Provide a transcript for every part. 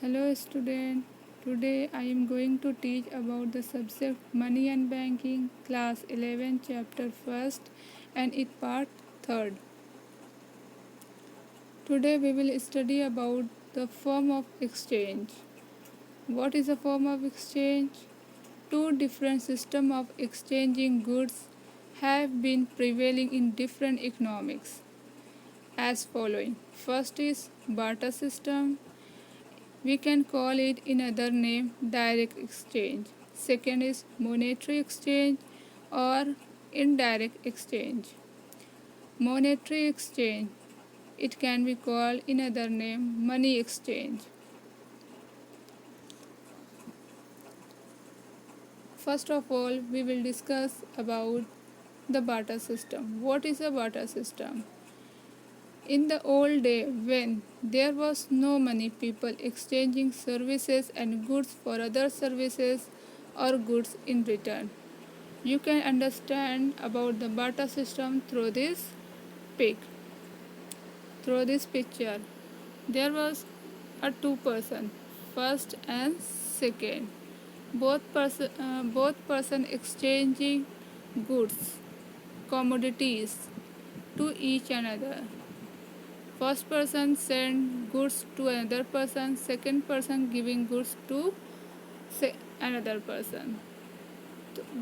Hello student. Today I am going to teach about the subject Money and Banking, class 11, chapter 1st and it part 3rd. Today we will study about the form of exchange. What is a form of exchange? Two different systems of exchanging goods have been prevailing in different economics as following. First is barter system. We can call it in other name direct exchange. Second is monetary exchange or indirect exchange. Monetary exchange, it can be called in other name money exchange. First of all, we will discuss about the barter system. What is a barter system? In the old day, when there was no money, people exchanging services and goods for other services or goods in return. You can understand about the barter system through this pic. Through this picture, there was a two-person, first and second. Both person exchanging goods, commodities to each another. First person send goods to another person, second person giving goods to another person.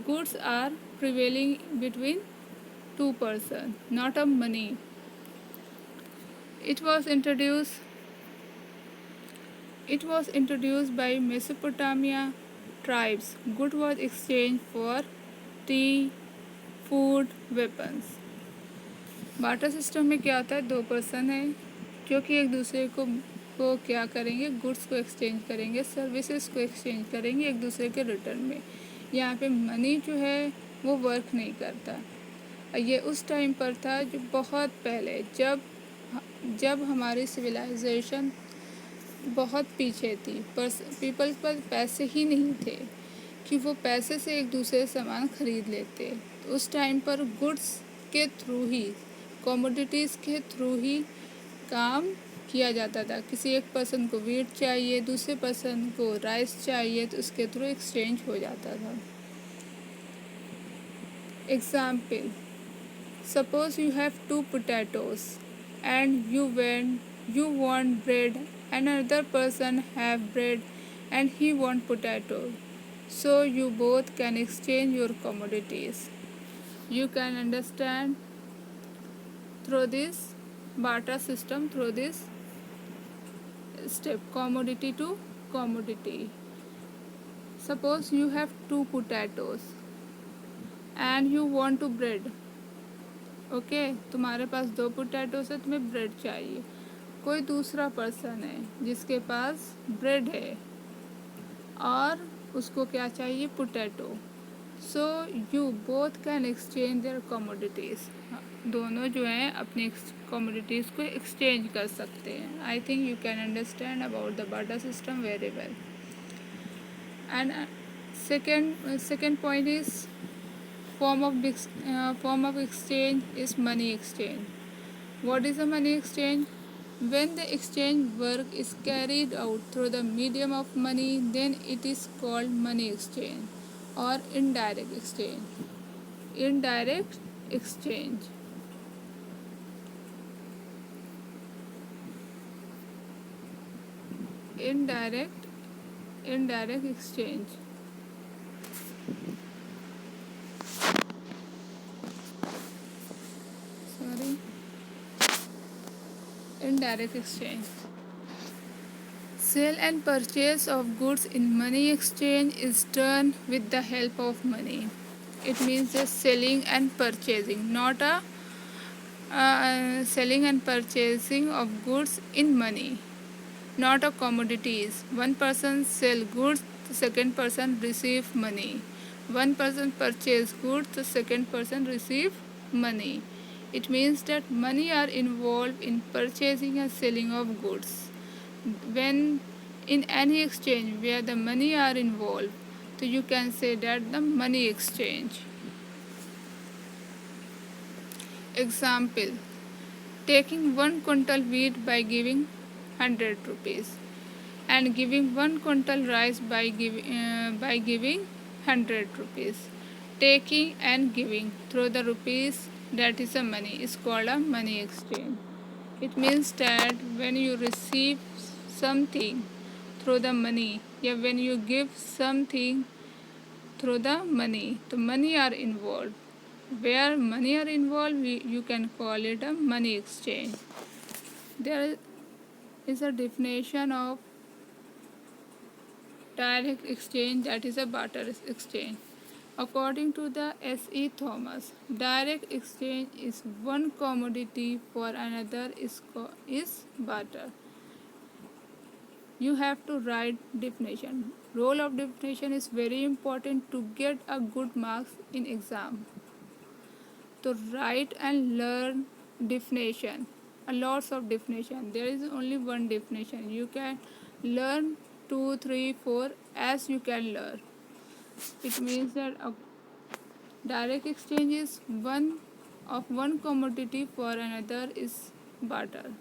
Goods are prevailing between two persons, not a money. It was introduced it was introduced by Mesopotamia tribes. Good was exchanged for tea, food, weapons. Barter system में क्या होता है, दो person है जो कि एक दूसरे को क्या करेंगे, गुड्स को एक्सचेंज करेंगे, सर्विसेज को एक्सचेंज करेंगे एक दूसरे के रिटर्न में. यहाँ पे मनी जो है वो वर्क नहीं करता. ये उस टाइम पर था जो बहुत पहले, जब हमारी सिविलाइजेशन बहुत पीछे थी, पर पीपल पर पैसे ही नहीं थे कि वो पैसे से एक दूसरे सामान खरीद लेते. तो उस टाइम पर गुड्स के थ्रू ही, कमोडिटीज़ के थ्रू ही काम किया जाता था. किसी एक पर्सन को वीट चाहिए, दूसरे पर्सन को राइस चाहिए, तो उसके थ्रू एक्सचेंज हो जाता था. Example, suppose you have two potatoes and you want bread and another person have bread and he want potato, so you both can exchange your commodities. You can understand through this barter system, through this step, commodity to commodity. Suppose you have two potatoes and you want to bread. Okay तुम्हारे पास दो potatoes है, तुम्हें bread चाहिए. कोई दूसरा person है जिसके पास bread है और उसको क्या चाहिए, potato. So you both can exchange there commodities. दोनों जो हैं अपनी कमोडिटीज़ को एक्सचेंज कर सकते हैं. I think you can understand about the barter system very well. And second point is form of exchange is money exchange. What is a money exchange? When the exchange work is carried out through the medium of money, then it is called money exchange or indirect exchange. Indirect exchange. Indirect exchange. Indirect exchange. Sale and purchase of goods in money exchange is done with the help of money. It means just selling and purchasing, not a selling and purchasing of goods in money, not a commodities. One person sell goods, the second person receive money. One person purchase goods, the second person receive money. It means that money are involved in purchasing and selling of goods. When in any exchange where the money are involved, so you can say that the money exchange. Example, taking 1 quintal wheat by giving 100 rupees. and giving 1 quintal rice by giving 100 rupees. Taking and giving through the rupees, that is a money, is called a money exchange. It means that when you receive something through the money, yeah, when you give something through the money, the money are involved. Where money are involved, you can call it a money exchange. There is a definition of direct exchange, that is a barter exchange. According to the S.E. Thomas, direct exchange is one commodity for another is barter. You have to write definition. Role of definition is very important to get a good marks in exam. To write and learn definition, a lots of definition. There is only one definition. You can learn 2, 3, 4 as you can learn. It means that a direct exchange is one commodity for another is barter.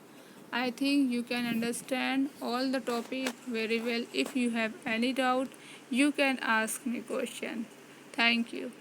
I think you can understand all the topic very well. If you have any doubt, you can ask me question. Thank you.